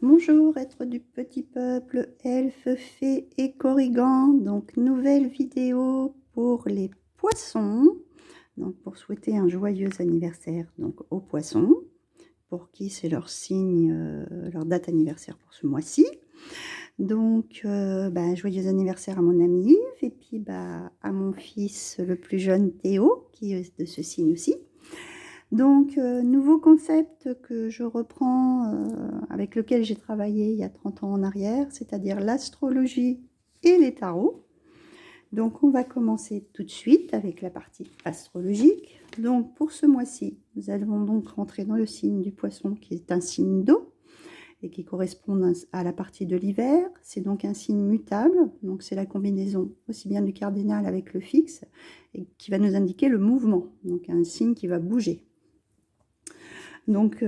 Bonjour, être du petit peuple, elfes, fées et korrigans. Donc, nouvelle vidéo pour les poissons. Donc, pour souhaiter un joyeux anniversaire donc, aux poissons, pour qui c'est leur signe, leur date anniversaire pour ce mois-ci. Donc, joyeux anniversaire à mon ami Yves et puis à mon fils le plus jeune Théo, qui est de ce signe aussi. Donc, nouveau concept que je reprends, avec lequel j'ai travaillé il y a 30 ans en arrière, c'est-à-dire l'astrologie et les tarots. Donc, on va commencer tout de suite avec la partie astrologique. Donc, pour ce mois-ci, nous allons donc rentrer dans le signe du poisson, qui est un signe d'eau et qui correspond à la partie de l'hiver. C'est donc un signe mutable, donc c'est la combinaison aussi bien du cardinal avec le fixe, et qui va nous indiquer le mouvement, donc un signe qui va bouger. Donc,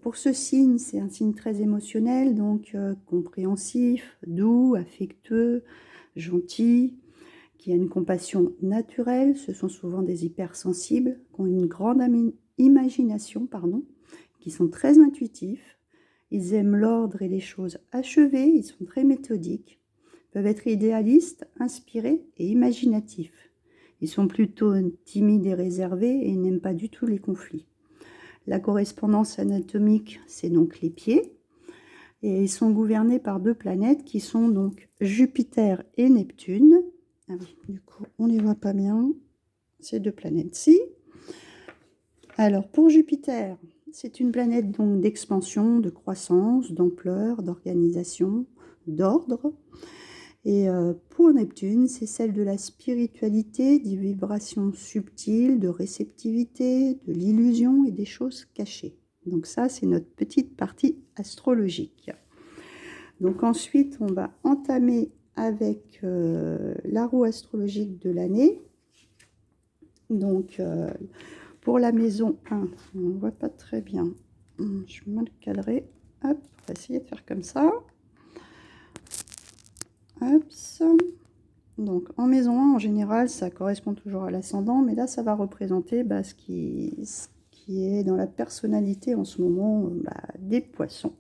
pour ce signe, c'est un signe très émotionnel, donc compréhensif, doux, affectueux, gentil, qui a une compassion naturelle. Ce sont souvent des hypersensibles, qui ont une grande imagination, qui sont très intuitifs. Ils aiment l'ordre et les choses achevées, ils sont très méthodiques, peuvent être idéalistes, inspirés et imaginatifs. Ils sont plutôt timides et réservés et n'aiment pas du tout les conflits. La correspondance anatomique, c'est donc les pieds. Et ils sont gouvernés par deux planètes qui sont donc Jupiter et Neptune. Ah oui, du coup, on ne les voit pas bien, ces deux planètes-ci. Alors, pour Jupiter, c'est une planète donc d'expansion, de croissance, d'ampleur, d'organisation, d'ordre. Et pour Neptune, c'est celle de la spiritualité, des vibrations subtiles, de réceptivité, de l'illusion et des choses cachées. Donc ça, c'est notre petite partie astrologique. Donc ensuite, on va entamer avec la roue astrologique de l'année. Donc pour la maison 1, on ne voit pas très bien. Je vais mal cadrer. Hop, on va essayer de faire comme ça. Hop. Donc en maison 1, en général, ça correspond toujours à l'ascendant, mais là, ça va représenter ce qui est dans la personnalité en ce moment des poissons.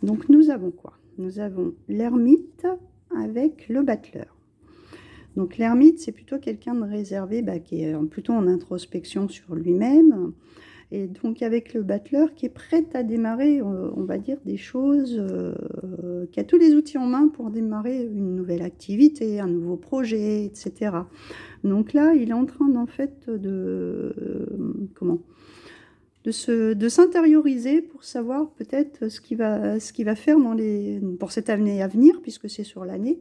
Donc nous avons quoi? Nous avons l'ermite avec le battleur. Donc l'ermite, c'est plutôt quelqu'un de réservé, qui est plutôt en introspection sur lui-même. Et donc avec le battleur qui est prêt à démarrer, on va dire, des choses, qui a tous les outils en main pour démarrer une nouvelle activité, un nouveau projet, etc. Donc là, il est en train de s'intérioriser pour savoir peut-être ce qu'il va faire pour cette année à venir, puisque c'est sur l'année,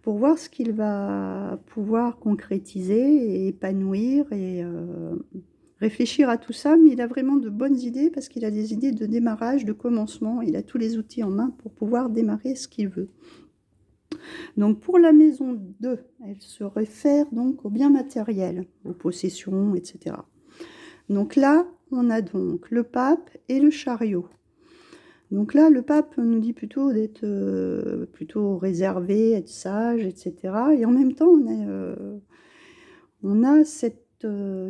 pour voir ce qu'il va pouvoir concrétiser et épanouir et réfléchir à tout ça, mais il a vraiment de bonnes idées parce qu'il a des idées de démarrage, de commencement, il a tous les outils en main pour pouvoir démarrer ce qu'il veut. Donc pour la maison 2, elle se réfère donc aux biens matériels, aux possessions, etc. Donc là, on a donc le pape et le chariot. Donc là, le pape nous dit plutôt d'être plutôt réservé, être sage, etc. Et en même temps, on a cette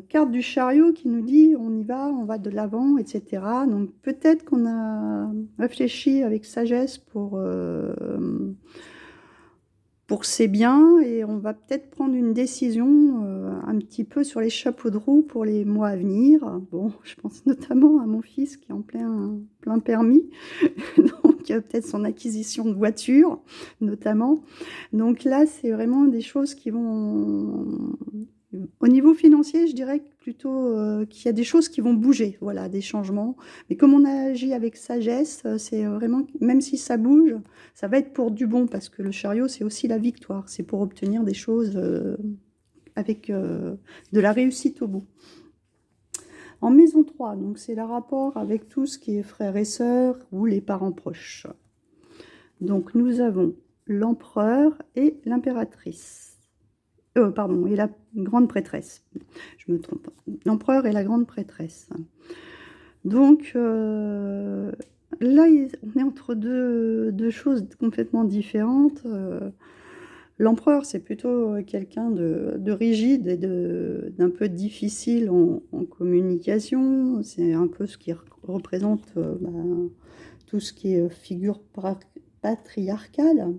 carte du chariot qui nous dit on y va, on va de l'avant, etc. Donc peut-être qu'on a réfléchi avec sagesse pour ses biens et on va peut-être prendre une décision un petit peu sur les chapeaux de roue pour les mois à venir. Bon, je pense notamment à mon fils qui est en plein permis, donc peut-être son acquisition de voiture notamment. Donc là, c'est vraiment des choses qui vont... Au niveau financier, je dirais plutôt qu'il y a des choses qui vont bouger, voilà, des changements. Mais comme on agit avec sagesse, c'est vraiment, même si ça bouge, ça va être pour du bon, parce que le chariot, c'est aussi la victoire. C'est pour obtenir des choses avec de la réussite au bout. En maison 3, donc c'est le rapport avec tout ce qui est frères et sœurs ou les parents proches. Donc nous avons l'empereur et l'impératrice. Et la grande prêtresse. Je me trompe. L'empereur et la grande prêtresse. Donc là, on est entre deux choses complètement différentes. L'empereur, c'est plutôt quelqu'un de rigide et d'un peu difficile en communication. C'est un peu ce qui représente tout ce qui est figure patriarcale.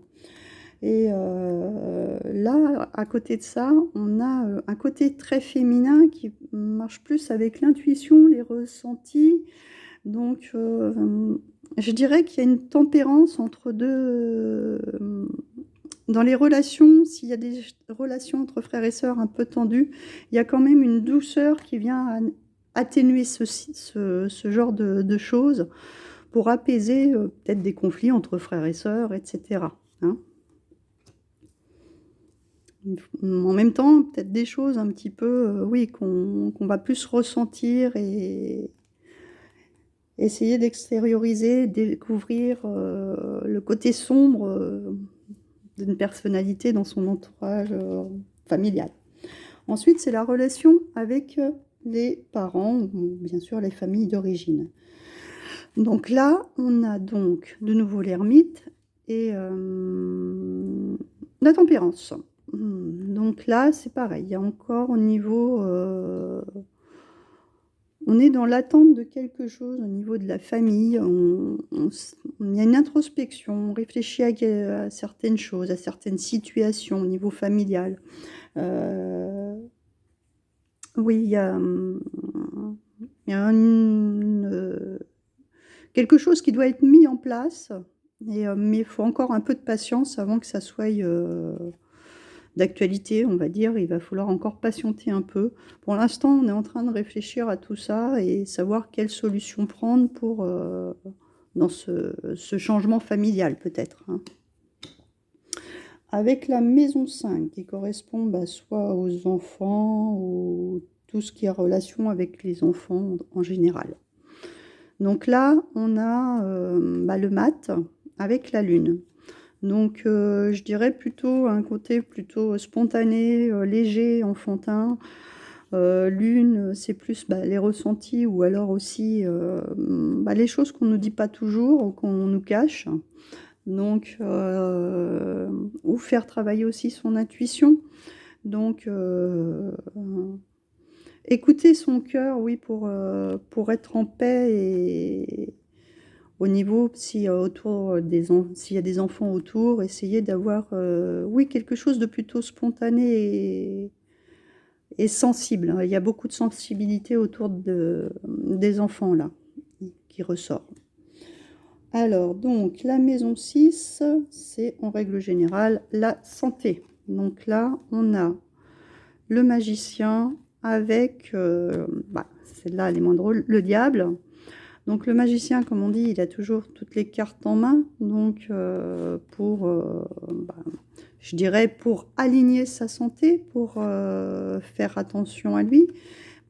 Et là, à côté de ça, on a un côté très féminin qui marche plus avec l'intuition, les ressentis. Donc, je dirais qu'il y a une tempérance entre deux. Dans les relations, s'il y a des relations entre frères et sœurs un peu tendues, il y a quand même une douceur qui vient atténuer ce genre de choses pour apaiser peut-être des conflits entre frères et sœurs, etc. Hein. En même temps, peut-être des choses un petit peu, oui, qu'on va plus ressentir et essayer d'extérioriser, découvrir le côté sombre d'une personnalité dans son entourage familial. Ensuite, c'est la relation avec les parents, ou bien sûr les familles d'origine. Donc là, on a donc de nouveau l'ermite et la tempérance. Donc là, c'est pareil, il y a encore au niveau... on est dans l'attente de quelque chose au niveau de la famille, il y a une introspection, on réfléchit à certaines choses, à certaines situations au niveau familial. Oui, il y a quelque chose qui doit être mis en place, mais il faut encore un peu de patience avant que ça soit d'actualité, on va dire. Il va falloir encore patienter un peu. Pour l'instant, on est en train de réfléchir à tout ça et savoir quelle solution prendre pour dans ce changement familial, peut-être. Hein. Avec la maison 5, qui correspond soit aux enfants ou tout ce qui est relation avec les enfants en général. Donc là, on a le mat avec la lune. Donc, je dirais plutôt un côté plutôt spontané, léger, enfantin. Lune, c'est plus les ressentis ou alors aussi les choses qu'on ne nous dit pas toujours ou qu'on nous cache. Donc, ou faire travailler aussi son intuition. Donc, écouter son cœur, oui, pour être en paix et au niveau, s'il y a des enfants autour, essayer d'avoir, oui, quelque chose de plutôt spontané et sensible. Il y a beaucoup de sensibilité autour des enfants, là, qui ressort. Alors, donc, la maison 6, c'est en règle générale la santé. Donc là, on a le magicien avec, celle-là, elle est moins drôle, le diable. Donc le magicien, comme on dit, il a toujours toutes les cartes en main. Donc je dirais pour aligner sa santé, pour faire attention à lui.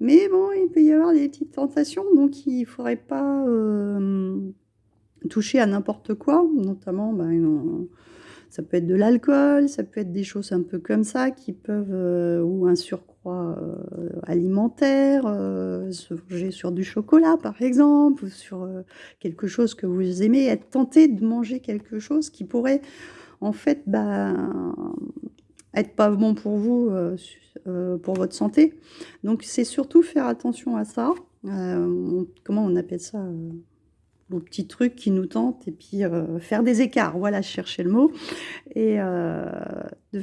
Mais bon, il peut y avoir des petites tentations, donc il ne faudrait pas toucher à n'importe quoi, notamment, ça peut être de l'alcool, ça peut être des choses un peu comme ça qui peuvent, ou un surcroît alimentaire, se venger sur du chocolat par exemple, ou sur quelque chose que vous aimez, être tenté de manger quelque chose qui pourrait en fait être pas bon pour vous, pour votre santé. Donc c'est surtout faire attention à ça. Comment on appelle ça aux petits trucs qui nous tentent et puis faire des écarts, voilà, je cherchais le mot. Et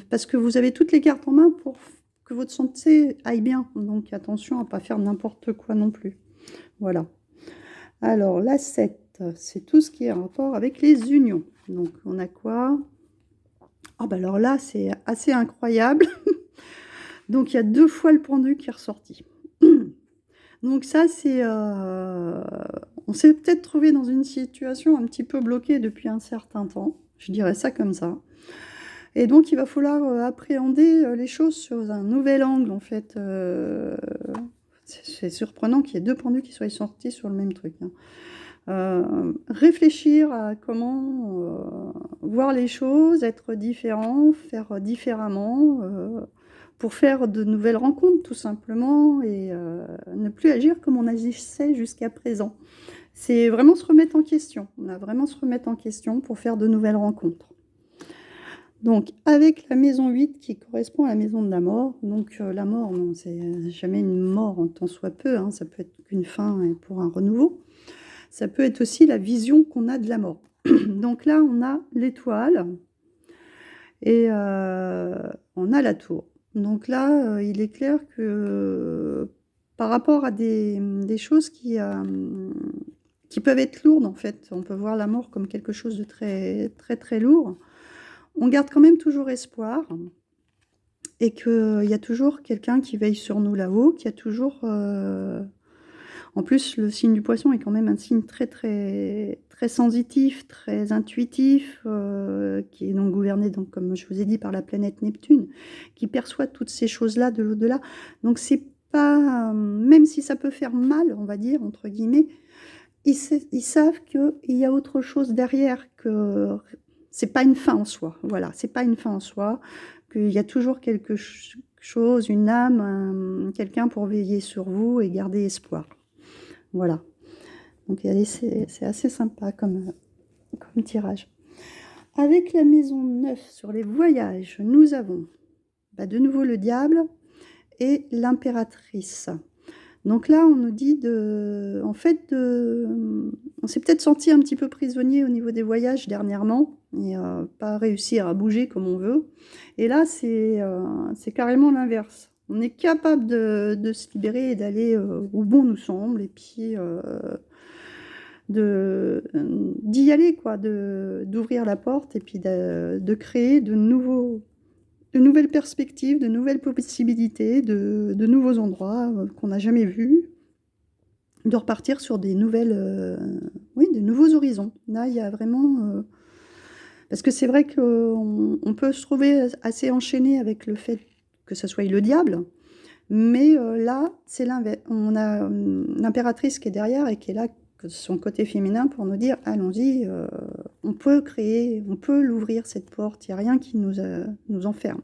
parce que vous avez toutes les cartes en main pour que votre santé aille bien. Donc attention à ne pas faire n'importe quoi non plus. Voilà. Alors la 7, c'est tout ce qui est en rapport avec les unions. Donc on a quoi? Alors là, c'est assez incroyable. Donc il y a 2 fois le pendu qui est ressorti. Donc ça, c'est... on s'est peut-être trouvé dans une situation un petit peu bloquée depuis un certain temps. Je dirais ça comme ça. Et donc, il va falloir appréhender les choses sur un nouvel angle, en fait. C'est surprenant qu'il y ait 2 pendus qui soient sortis sur le même truc. Hein. Réfléchir à comment voir les choses, être différent, faire différemment... pour faire de nouvelles rencontres, tout simplement, et ne plus agir comme on agissait jusqu'à présent. C'est vraiment se remettre en question. On a vraiment se remettre en question pour faire de nouvelles rencontres. Donc, avec la maison 8 qui correspond à la maison de la mort. Donc, la mort, non, c'est jamais une mort en tant soit peu. Hein, ça peut être qu'une fin pour un renouveau. ça peut être aussi la vision qu'on a de la mort. Donc là, on a l'étoile et on a la tour. Donc là, il est clair que par rapport à des choses qui peuvent être lourdes, en fait, on peut voir la mort comme quelque chose de très, très, très lourd. On garde quand même toujours espoir et qu'il y a toujours quelqu'un qui veille sur nous là-haut, qu'il y a toujours... En plus, le signe du poisson est quand même un signe très, très, très sensitif, très intuitif, qui est donc gouverné, donc, comme je vous ai dit, par la planète Neptune, qui perçoit toutes ces choses-là de l'au-delà. Donc, c'est pas... même si ça peut faire mal, on va dire, entre guillemets, ils savent qu'il y a autre chose derrière, que c'est pas une fin en soi. Voilà, c'est pas une fin en soi, qu'il y a toujours quelque chose, une âme, quelqu'un pour veiller sur vous et garder espoir. Voilà. Donc c'est assez sympa comme tirage. Avec la maison 9 sur les voyages, nous avons de nouveau le diable et l'impératrice. Donc là, on nous dit on s'est peut-être senti un petit peu prisonnier au niveau des voyages dernièrement et pas réussir à bouger comme on veut. Et là, c'est carrément l'inverse. On est capable de se libérer et d'aller où bon nous semble, et puis d'y aller, quoi, d'ouvrir la porte et puis de créer de nouvelles perspectives, de nouvelles possibilités, de nouveaux endroits qu'on n'a jamais vus, de repartir sur des de nouveaux horizons. Là, il y a vraiment... parce que c'est vrai qu'on peut se trouver assez enchaîné avec le fait que ce soit le diable, mais là, c'est l'inverse. On a l'impératrice qui est derrière et qui est là, son côté féminin, pour nous dire, allons-y, on peut créer, on peut l'ouvrir cette porte, il n'y a rien qui nous enferme.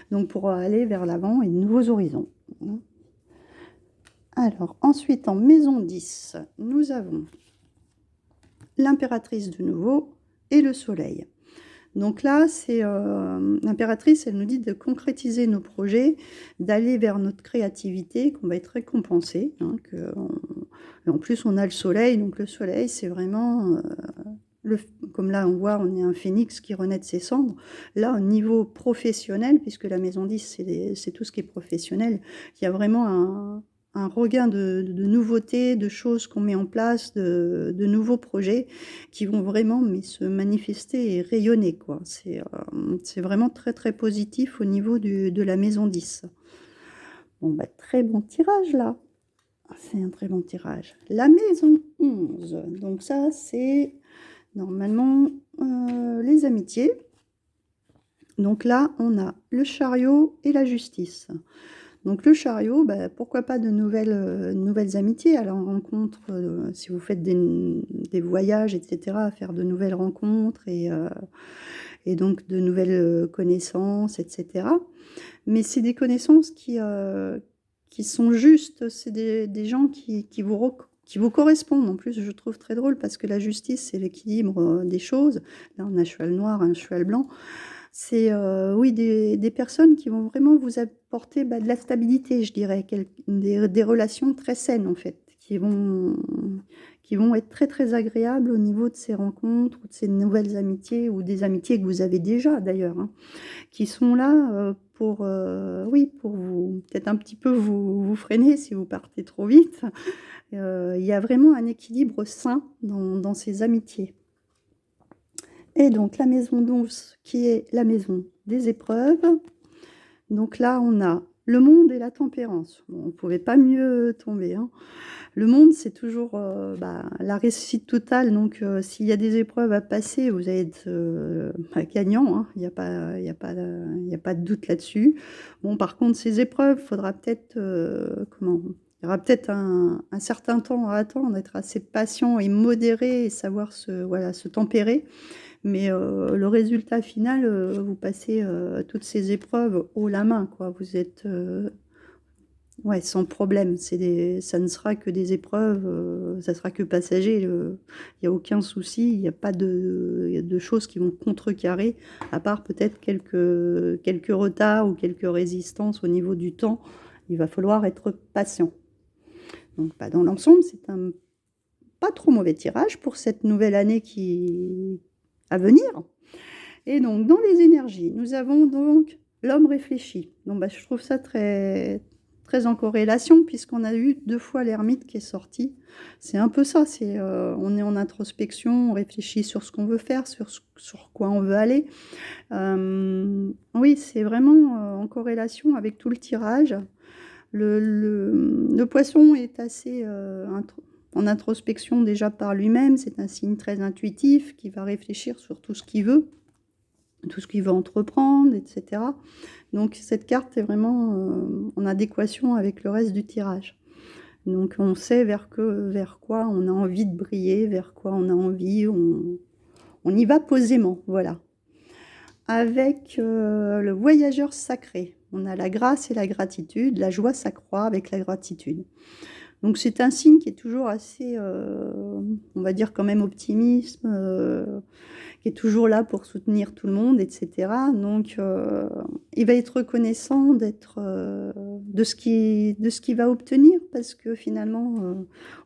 Donc pour aller vers l'avant et de nouveaux horizons. Alors, ensuite, en maison 10, nous avons l'impératrice de nouveau et le soleil. Donc là, c'est l'impératrice, elle nous dit de concrétiser nos projets, d'aller vers notre créativité, qu'on va être récompensé. Hein, en plus, on a le soleil, donc le soleil, c'est vraiment... comme là, on voit, on est un phénix qui renaît de ses cendres. Là, au niveau professionnel, puisque la maison 10, c'est tout ce qui est professionnel, il y a vraiment un regain de nouveautés, de choses qu'on met en place, de nouveaux projets qui vont vraiment se manifester et rayonner, quoi. C'est vraiment très, très positif au niveau de la maison 10. Bon, très bon tirage, là. C'est un très bon tirage. La maison 11. Donc ça, c'est normalement les amitiés. Donc là, on a le chariot et la justice. Donc le chariot, pourquoi pas de nouvelles amitiés à la rencontre, si vous faites des voyages, etc., à faire de nouvelles rencontres et donc de nouvelles connaissances, etc. Mais c'est des connaissances qui sont justes, c'est des gens qui vous correspondent. En plus, je trouve très drôle parce que la justice, c'est l'équilibre des choses. Là, on a un cheval noir, un cheval blanc. C'est oui, des personnes qui vont vraiment vous apporter de la stabilité, je dirais, des relations très saines en fait, qui vont être très très agréables au niveau de ces rencontres ou de ces nouvelles amitiés ou des amitiés que vous avez déjà d'ailleurs, hein, qui sont là pour vous peut-être un petit peu vous freiner si vous partez trop vite. Il y a vraiment un équilibre sain dans ces amitiés. Et donc la maison 12 qui est la maison des épreuves. Donc là, on a le monde et la tempérance. Bon, on ne pouvait pas mieux tomber. Hein. Le monde, c'est toujours la réussite totale. Donc s'il y a des épreuves à passer, vous allez être gagnant. Hein. Il n'y a pas de doute là-dessus. Bon, par contre, ces épreuves, il faudra peut-être... il y aura peut-être un certain temps à attendre, être assez patient et modéré et savoir se tempérer. Mais le résultat final, vous passez toutes ces épreuves haut la main, quoi. Vous êtes sans problème. Ça ne sera que des épreuves, ça sera que passager. Il n'y a aucun souci, il n'y a pas de choses qui vont contrecarrer, à part peut-être quelques retards ou quelques résistances au niveau du temps. Il va falloir être patient. Donc, dans l'ensemble, c'est un pas trop mauvais tirage pour cette nouvelle année à venir. Et donc, dans les énergies, nous avons donc l'homme réfléchi. Donc, bah, je trouve ça très, très en corrélation, puisqu'on a eu 2 fois l'ermite qui est sorti. C'est un peu ça, on est en introspection, on réfléchit sur ce qu'on veut faire, sur quoi on veut aller. Oui, c'est vraiment en corrélation avec tout le tirage. Le poisson est assez en introspection déjà par lui-même. C'est un signe très intuitif qui va réfléchir sur tout ce qu'il veut entreprendre, etc. Donc cette carte est vraiment en adéquation avec le reste du tirage. Donc on sait vers quoi on a envie de briller, vers quoi on a envie, on y va posément, voilà. Avec le voyageur sacré, on a la grâce et la gratitude, la joie s'accroît avec la gratitude. Donc c'est un signe qui est toujours assez, on va dire quand même optimiste, qui est toujours là pour soutenir tout le monde, etc. Donc il va être reconnaissant de ce qu'il va obtenir, parce que finalement,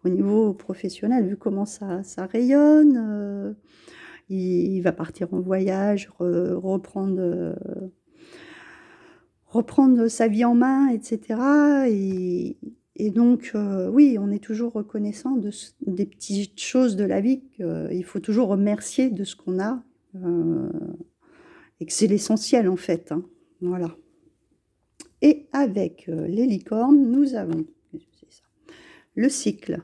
au niveau professionnel, vu comment ça rayonne, il va partir en voyage, reprendre sa vie en main, etc. Et donc, oui, on est toujours reconnaissant des petites choses de la vie qu'il faut toujours remercier de ce qu'on a, et que c'est l'essentiel en fait, hein. Voilà. Et avec les licornes, nous avons le cycle.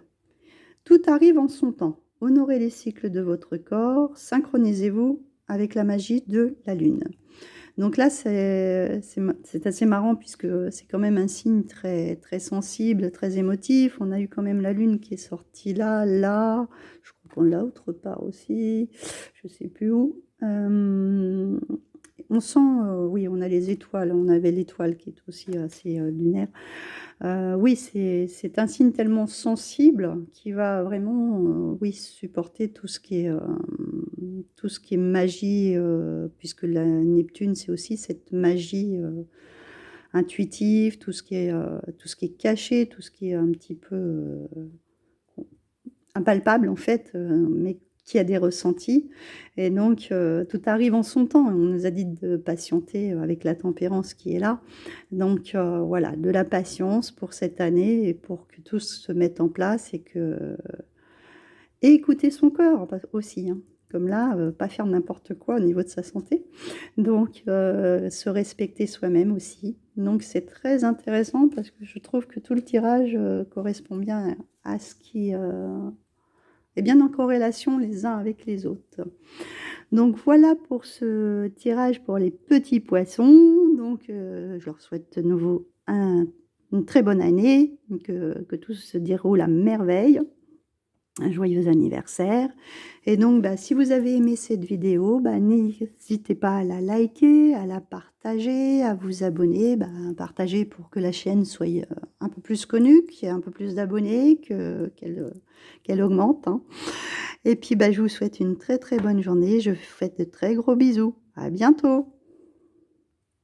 Tout arrive en son temps. Honorez les cycles de votre corps, synchronisez-vous avec la magie de la lune. Donc là, c'est assez marrant, puisque c'est quand même un signe très, très sensible, très émotif. On a eu quand même la lune qui est sortie là, je crois qu'on l'a autre part aussi, je ne sais plus où. On sent, oui, on a les étoiles, on avait l'étoile qui est aussi assez lunaire. Oui, c'est un signe tellement sensible qui va vraiment, oui, supporter tout ce qui est magie, puisque la Neptune, c'est aussi cette magie intuitive, tout ce qui est caché, tout ce qui est un petit peu impalpable en fait, mais qui a des ressentis. Et donc tout arrive en son temps. On nous a dit de patienter avec la tempérance qui est là. Donc voilà, de la patience pour cette année, et pour que tout se mette en place, et écouter son corps aussi, hein. Comme là, pas faire n'importe quoi au niveau de sa santé. Donc se respecter soi-même aussi. Donc c'est très intéressant, parce que je trouve que tout le tirage correspond bien à ce qui est bien en corrélation les uns avec les autres. Donc voilà pour ce tirage pour les petits poissons. Donc je leur souhaite de nouveau une très bonne année, que tout se déroule à merveille. Un joyeux anniversaire. Et donc, si vous avez aimé cette vidéo, n'hésitez pas à la liker, à la partager, à vous abonner, partager pour que la chaîne soit un peu plus connue, qu'il y ait un peu plus d'abonnés, qu'elle augmente, hein. Et puis, je vous souhaite une très très bonne journée. Je vous fais de très gros bisous. À bientôt.